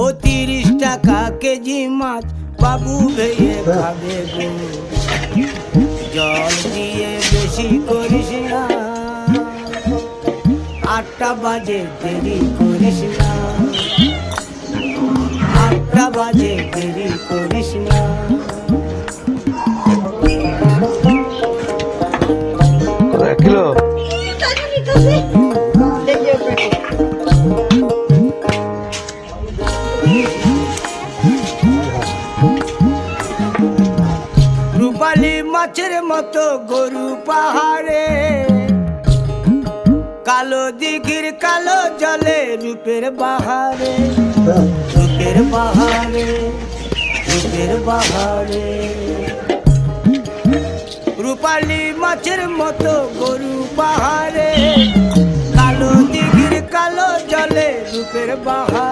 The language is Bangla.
ও 30 টাকা কেজি মাছ বাবু ভেয়ে খাবে গো। জল দিয়ে বেশি করিস না, 8টা বাজে দেরি করিস না, 8টা বাজে দেরি করিস না। কিলো রূপালী মাছের মতো গরু পাহাড়ে, কালো দিঘির কালো জলে রূপের বাহারে, রূপের বাহারে, রূপের বাহারে। রূপালী মাছের মতো গরু পাহাড়ে, কালো দিঘির কালো জলে রূপের বাহারে।